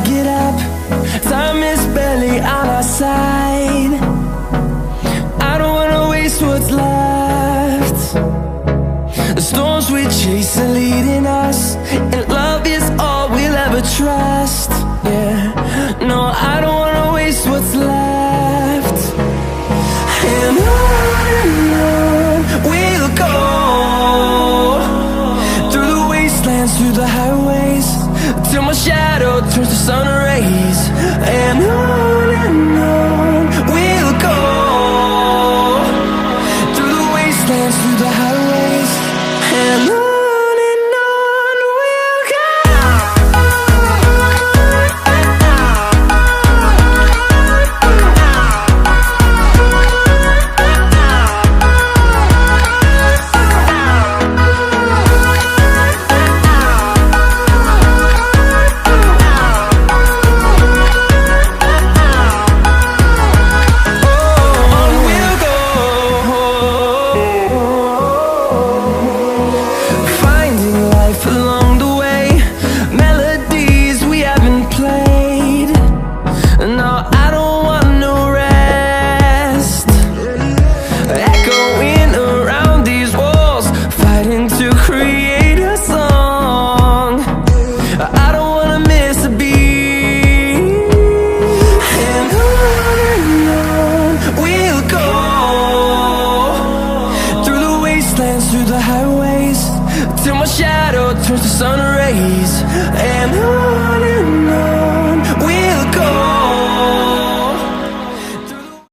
get up, time is barely on our side. I don't wanna waste what's left. The storms we chase are leading us.